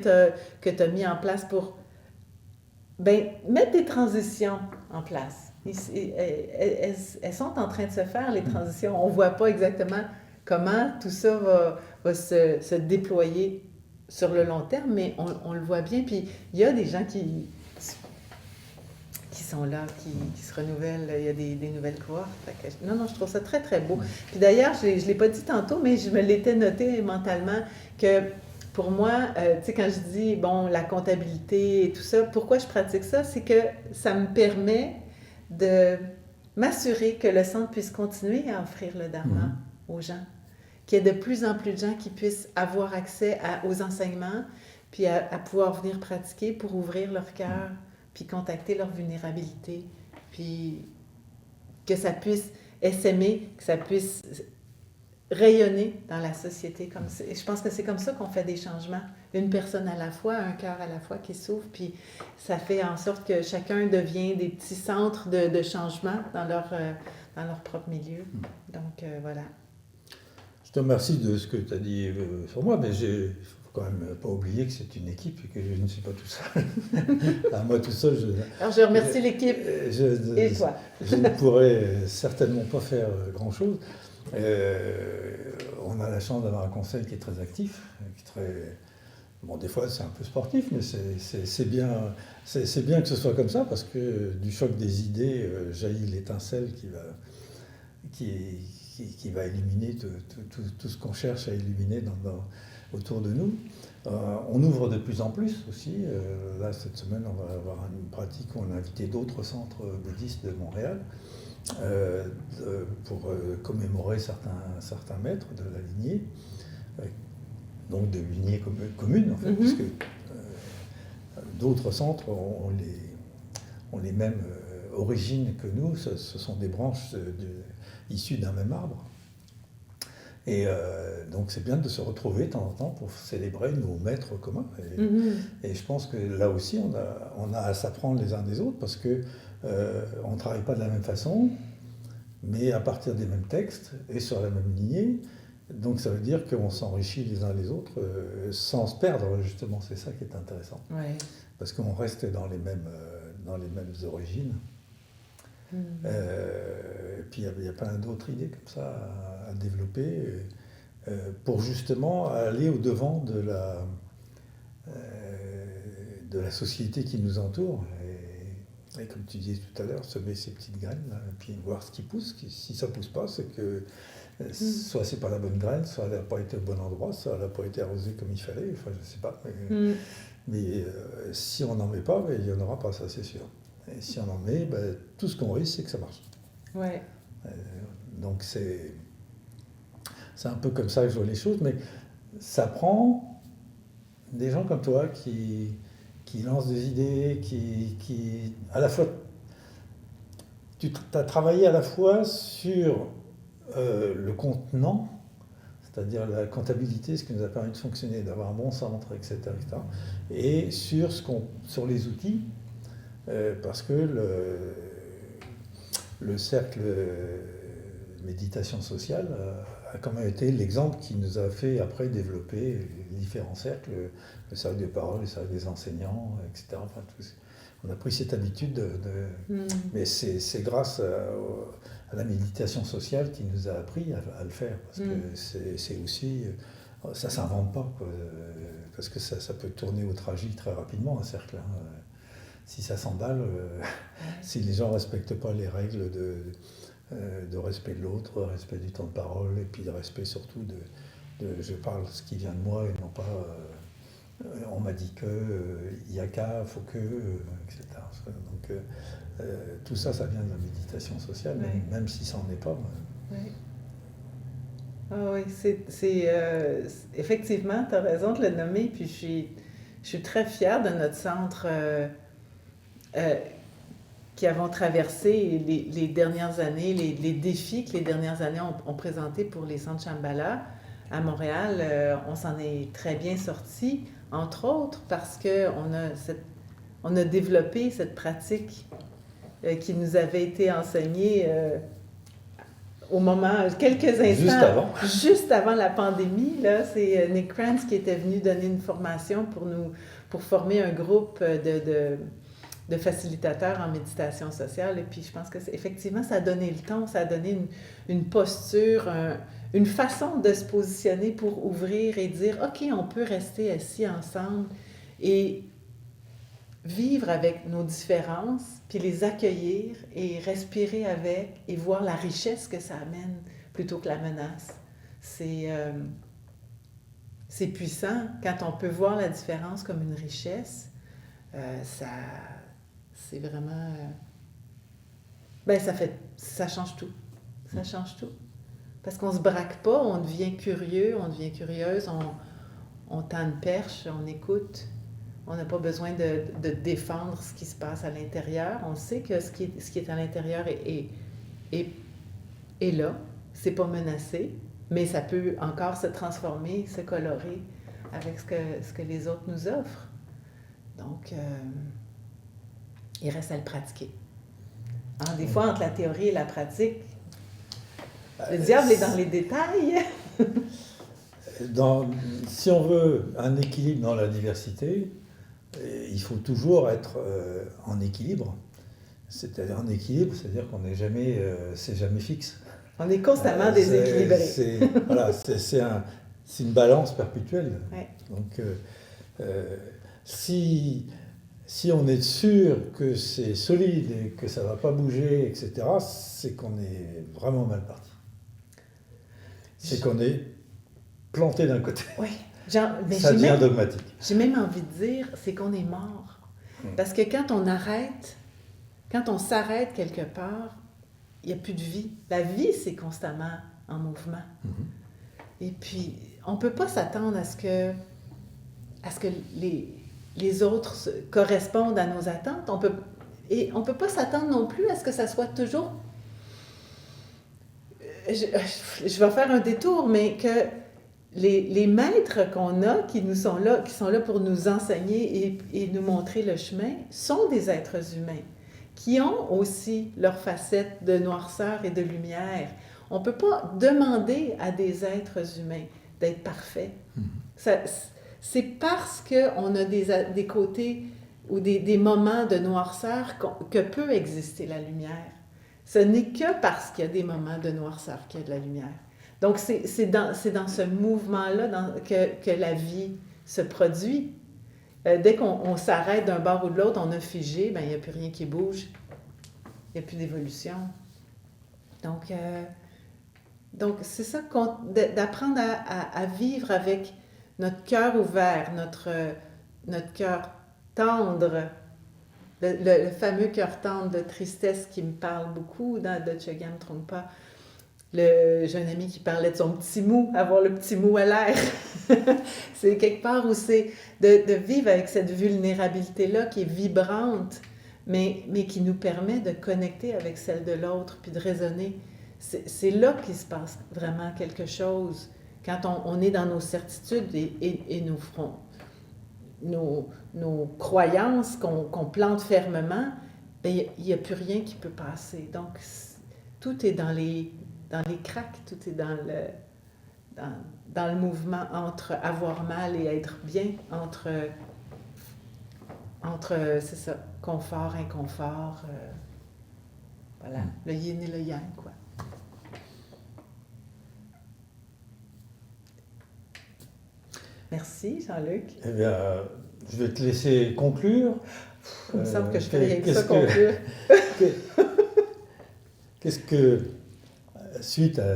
tu as mis en place pour mettre des transitions en place. Elles sont en train de se faire, les transitions. On ne voit pas exactement comment tout ça va se déployer sur le long terme, mais on le voit bien. Puis, il y a des gens qui sont là, qui se renouvellent. Il y a des nouvelles cohortes. Non, je trouve ça très, très beau. Puis d'ailleurs, je ne l'ai pas dit tantôt, mais je me l'étais noté mentalement que pour moi, tu sais, quand je dis, la comptabilité et tout ça, pourquoi je pratique ça? C'est que ça me permet de m'assurer que le centre puisse continuer à offrir le dharma aux gens. Qu'il y ait de plus en plus de gens qui puissent avoir accès aux enseignements, puis à pouvoir venir pratiquer pour ouvrir leur cœur, puis contacter leur vulnérabilité, puis que ça puisse essaimer, que ça puisse rayonner dans la société. Je pense que c'est comme ça qu'on fait des changements. Une personne à la fois, un cœur à la fois qui s'ouvre, puis ça fait en sorte que chacun devient des petits centres de changement dans leur propre milieu. Donc, voilà. Je te remercie de ce que tu as dit sur moi, mais il ne faut quand même pas oublier que c'est une équipe et que je ne suis pas tout seul. Moi tout seul, alors je remercie l'équipe et toi. Je ne pourrais certainement pas faire grand-chose. On a la chance d'avoir un conseil qui est très actif, des fois c'est un peu sportif, mais c'est bien que ce soit comme ça, parce que du choc des idées jaillit l'étincelle qui va illuminer tout ce qu'on cherche à illuminer autour de nous. On ouvre de plus en plus aussi. Là, cette semaine, on va avoir une pratique où on a invité d'autres centres bouddhistes de Montréal pour commémorer certains maîtres de la lignée, donc de lignée commune, en fait, puisque d'autres centres ont les mêmes origines que nous. Ce sont des branches issues d'un même arbre. Et donc c'est bien de se retrouver de temps en temps pour célébrer nos maîtres communs. Et je pense que là aussi, on a à s'apprendre les uns des autres, parce que on ne travaille pas de la même façon, mais à partir des mêmes textes et sur la même lignée. Donc ça veut dire qu'on s'enrichit les uns les autres sans se perdre, justement. C'est ça qui est intéressant. Ouais. Parce qu'on reste dans les mêmes origines. Et puis il y a plein d'autres idées comme ça à développer pour justement aller au-devant de la société qui nous entoure. Et comme tu disais tout à l'heure, semer ces petites graines, là, et puis voir ce qui pousse. Si ça ne pousse pas, c'est que soit c'est pas la bonne graine, soit elle n'a pas été au bon endroit, soit elle n'a pas été arrosée comme il fallait, enfin je ne sais pas. Mais si on n'en met pas, ben, il n'y en aura pas, ça c'est sûr. Et si on en met, ben, tout ce qu'on risque, c'est que ça marche. Ouais. Donc c'est un peu comme ça que je vois les choses, mais ça prend des gens comme toi qui lancent des idées, qui à la fois, tu as travaillé à la fois sur le contenant, c'est-à-dire la comptabilité, ce qui nous a permis de fonctionner, d'avoir un bon centre, etc., etc., et sur les outils, parce que le cercle méditation sociale a quand même été l'exemple qui nous a fait après développer les différents cercles, le cercle de parole, le cercle des enseignants, etc. Enfin, on a pris cette habitude mais c'est grâce à la méditation sociale qui nous a appris à le faire, parce que c'est aussi, ça ne s'invente pas, quoi, parce que ça peut tourner au tragique très rapidement, un cercle. Hein. Si ça s'emballe, si les gens ne respectent pas les règles de respect de l'autre, respect du temps de parole, et puis de respect surtout de je parle ce qui vient de moi et non pas on m'a dit que, il y a qu'à, faut que, etc. Donc tout ça, ça vient de la méditation sociale, même si ça n'en est pas. Oui. Ah oui, effectivement, tu as raison de le nommer, puis je suis très fière de notre centre qui avons traversé les dernières années, les défis que les dernières années ont présentés pour les centres Shambhala à Montréal. On s'en est très bien sortis, entre autres parce qu'on a développé cette pratique qui nous avait été enseignée au moment, quelques instants, juste avant la pandémie. Là, c'est Nick Kranz qui était venu donner une formation pour former un groupe de facilitateurs en méditation sociale. Et puis, je pense que effectivement, ça a donné le ton, ça a donné une posture, une façon de se positionner pour ouvrir et dire, OK, on peut rester assis ensemble et vivre avec nos différences, puis les accueillir et respirer avec et voir la richesse que ça amène plutôt que la menace. C'est puissant quand on peut voir la différence comme une richesse. C'est vraiment... ça change tout. Ça change tout. Parce qu'on ne se braque pas, on devient curieux, on devient curieuse, on tend une perche, on écoute. On n'a pas besoin de défendre ce qui se passe à l'intérieur. On sait que ce qui est à l'intérieur est là. C'est pas menacé, mais ça peut encore se transformer, se colorer avec ce que les autres nous offrent. Donc, il reste à le pratiquer. Alors, des fois, entre la théorie et la pratique, le diable est dans les détails. Si on veut un équilibre dans la diversité, il faut toujours être en équilibre. C'est-à-dire en équilibre, c'est-à-dire qu'on n'est jamais, c'est jamais fixe. On est constamment déséquilibré. C'est une balance perpétuelle. Ouais. Donc, si on est sûr que c'est solide et que ça ne va pas bouger, etc., c'est qu'on est vraiment mal parti. C'est qu'on est planté d'un côté. Oui. Mais ça devient dogmatique. J'ai même envie de dire, c'est qu'on est mort. Parce que quand on s'arrête quelque part, il n'y a plus de vie. La vie, c'est constamment en mouvement. Et puis, on ne peut pas s'attendre à ce que les autres correspondent à nos attentes. Et on ne peut pas s'attendre non plus à ce que ça soit toujours... Je vais faire un détour, mais que les maîtres qu'on a, qui sont là pour nous enseigner et nous montrer le chemin, sont des êtres humains qui ont aussi leurs facettes de noirceur et de lumière. On ne peut pas demander à des êtres humains d'être parfaits. C'est parce qu'on a des côtés ou des moments de noirceur que peut exister la lumière. Ce n'est que parce qu'il y a des moments de noirceur qu'il y a de la lumière. Donc, c'est dans ce mouvement-là que la vie se produit. Dès qu'on s'arrête d'un bord ou de l'autre, on a figé, ben, il n'y a plus rien qui bouge. Il n'y a plus d'évolution. Donc c'est ça, d'apprendre à vivre avec notre cœur ouvert, notre cœur tendre, le fameux cœur tendre de tristesse qui me parle beaucoup de Chogyam Trungpa. J'ai un ami qui parlait de son petit mou, avoir le petit mou à l'air. C'est quelque part où c'est de vivre avec cette vulnérabilité-là qui est vibrante, mais qui nous permet de connecter avec celle de l'autre, puis de raisonner. C'est là qu'il se passe vraiment quelque chose, quand on est dans nos certitudes et nos croyances qu'on plante fermement, il n'y a plus rien qui peut passer. Donc, tout est dans les cracks, tout est dans le mouvement entre avoir mal et être bien, entre c'est ça, confort, inconfort, voilà, le yin et le yang, quoi. Merci, Jean-Luc. Eh bien, je vais te laisser conclure. Il me semble que je fais rien que ça conclure. Qu'est-ce que, suite à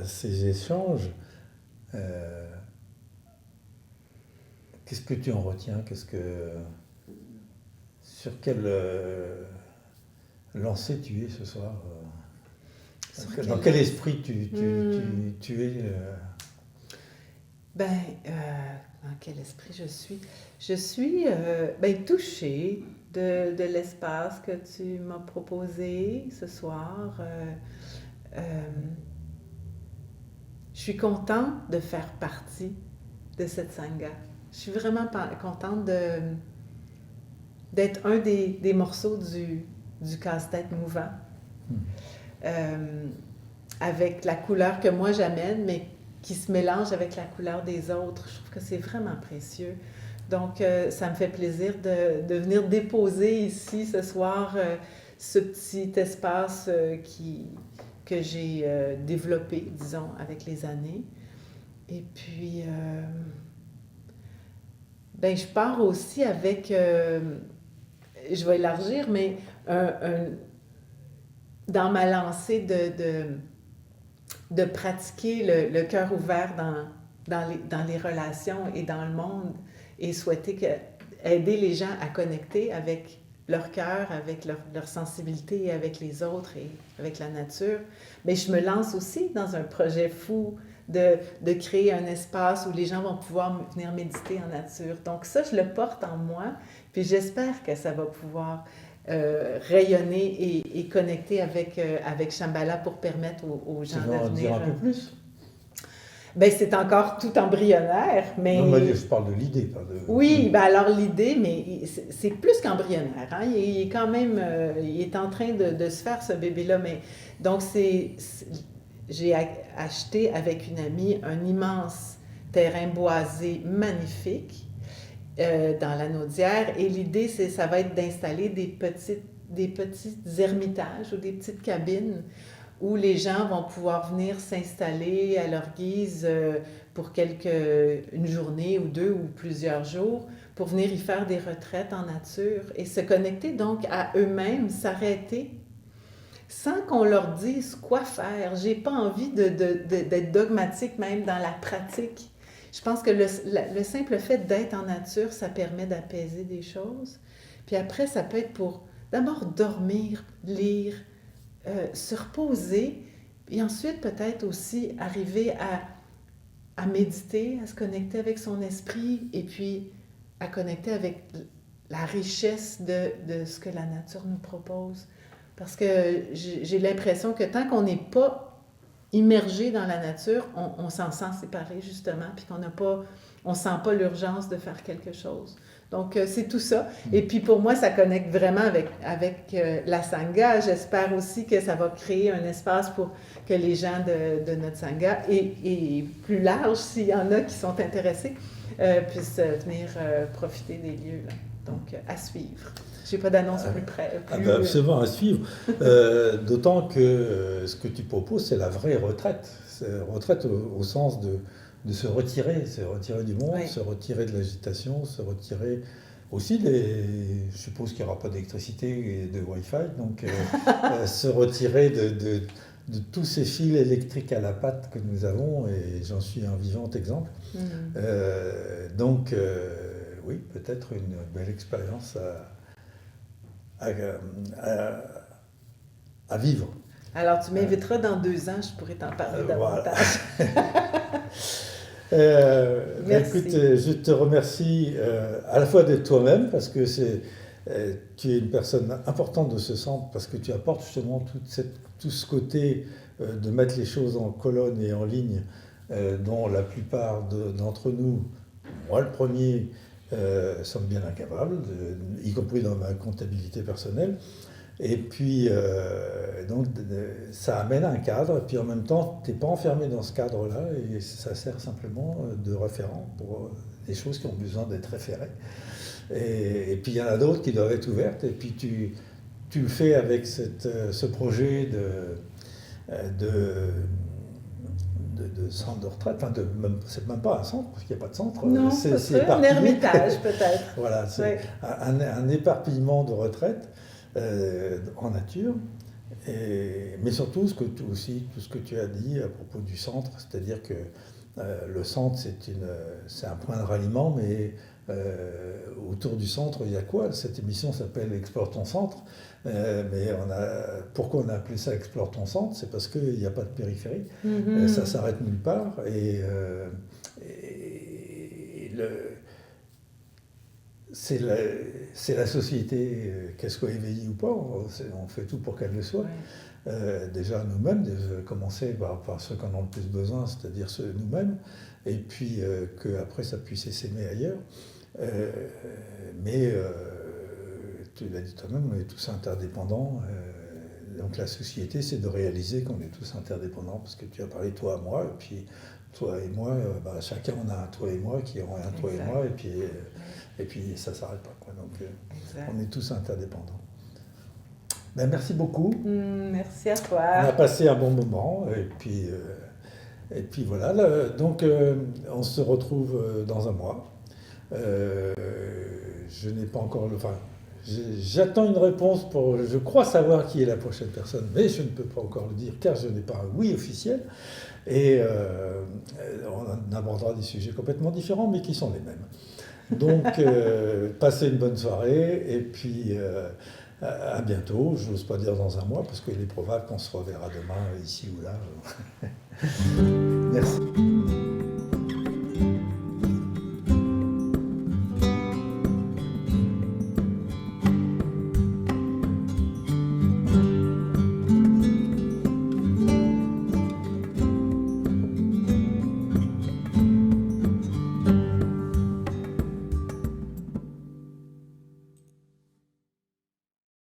ces échanges, qu'est-ce que tu en retiens? Sur quelle lancée tu es ce soir? Dans quel esprit tu es? Dans quel esprit je suis? Je suis touchée de l'espace que tu m'as proposé ce soir. Je suis contente de faire partie de cette Sangha. Je suis vraiment contente d'être un des morceaux du casse-tête mouvant. Avec la couleur que moi j'amène, mais qui se mélange avec la couleur des autres. Je trouve que c'est vraiment précieux. Donc, ça me fait plaisir de venir déposer ici ce soir ce petit espace que j'ai développé, disons, avec les années. Et puis, je pars aussi avec, je vais élargir, mais dans ma lancée de pratiquer le cœur ouvert dans les relations et dans le monde, et souhaiter aider les gens à connecter avec leur cœur, avec leur sensibilité et avec les autres et avec la nature. Mais je me lance aussi dans un projet fou de créer un espace où les gens vont pouvoir venir méditer en nature. Donc ça, je le porte en moi, puis j'espère que ça va pouvoir rayonner et connecter avec Shambhala pour permettre aux gens de venir. Tu veux en dire un peu plus? Ben, c'est encore tout embryonnaire, mais... Non, mais je parle de l'idée, pas de... Oui, ben alors l'idée, mais c'est plus qu'embryonnaire, hein? Il est quand même... il est en train de se faire, ce bébé-là, mais... Donc, j'ai acheté avec une amie un immense terrain boisé magnifique dans la Naudière, et l'idée, ça va être d'installer des petits ermitages ou des petites cabines où les gens vont pouvoir venir s'installer à leur guise pour une journée ou 2 ou plusieurs jours, pour venir y faire des retraites en nature et se connecter donc à eux-mêmes, s'arrêter, sans qu'on leur dise quoi faire. J'ai pas envie d'être dogmatique même dans la pratique. Je pense que le simple fait d'être en nature, ça permet d'apaiser des choses. Puis après, ça peut être pour d'abord dormir, lire, se reposer, et ensuite peut-être aussi arriver à méditer, à se connecter avec son esprit, et puis à connecter avec la richesse de ce que la nature nous propose. Parce que j'ai l'impression que tant qu'on n'est pas immergé dans la nature, on s'en sent séparé justement, puis qu'on n'a pas on sent pas l'urgence de faire quelque chose. Donc, c'est tout ça. Et puis, pour moi, ça connecte vraiment avec la Sangha. J'espère aussi que ça va créer un espace pour que les gens de notre Sangha, et plus large, s'il y en a qui sont intéressés, puissent venir profiter des lieux, là. Donc, à suivre. Je n'ai pas d'annonce plus près. Absolument à suivre. D'autant que ce que tu proposes, c'est la vraie retraite. C'est retraite au sens de se retirer du monde, Oui. se retirer de l'agitation, se retirer aussi je suppose qu'il n'y aura pas d'électricité et de Wi-Fi, donc se retirer de tous ces fils électriques à la patte que nous avons, et j'en suis un vivant exemple. Donc, oui, peut-être une belle expérience à vivre. Alors, tu m'inviteras dans 2 ans, je pourrais t'en parler davantage. Merci. Écoute, je te remercie à la fois d'être toi-même, parce que tu es une personne importante de ce centre, parce que tu apportes justement tout ce côté de mettre les choses en colonne et en ligne, dont la plupart d'entre nous, moi le premier, sommes bien incapables, y compris dans ma comptabilité personnelle. Et puis, donc, ça amène un cadre, et puis en même temps, tu n'es pas enfermé dans ce cadre-là, et ça sert simplement de référent pour des choses qui ont besoin d'être référées. Et puis, il y en a d'autres qui doivent être ouvertes, et puis tu le fais avec ce projet de centre de retraite, enfin, c'est même pas un centre, parce qu'il n'y a pas de centre. Non, c'est un ermitage peut-être. Voilà, c'est un éparpillement de retraite en nature, mais surtout tout ce que tu as dit à propos du centre, c'est-à-dire que le centre c'est un point de ralliement, mais autour du centre il y a quoi? Cette émission s'appelle Explore ton centre, mais pourquoi on a appelé ça Explore ton centre? C'est parce qu'il n'y a pas de périphérie, ça s'arrête nulle part, c'est la société, qu'elle soit éveillée ou pas, on fait tout pour qu'elle le soit. Déjà nous-mêmes, commencer par ceux qui en ont le plus besoin, c'est-à-dire nous-mêmes, et puis qu'après ça puisse s'aimer ailleurs. Mais tu l'as dit toi-même, on est tous interdépendants. Donc la société, c'est de réaliser qu'on est tous interdépendants, parce que tu as parlé toi à moi, et puis toi et moi, chacun on a un toi et moi qui ont un toi et moi, et puis ça ne s'arrête pas, quoi. Donc on est tous interdépendants. Ben, merci beaucoup. Merci à toi. On a passé un bon moment, et puis voilà. Donc on se retrouve dans un mois. Je n'ai pas encore j'attends une réponse je crois savoir qui est la prochaine personne, mais je ne peux pas encore le dire car je n'ai pas un oui officiel. Et on abordera des sujets complètement différents, mais qui sont les mêmes. Donc, passez une bonne soirée, et puis à bientôt. Je n'ose pas dire dans un mois, parce qu'il est probable qu'on se reverra demain, ici ou là. Merci.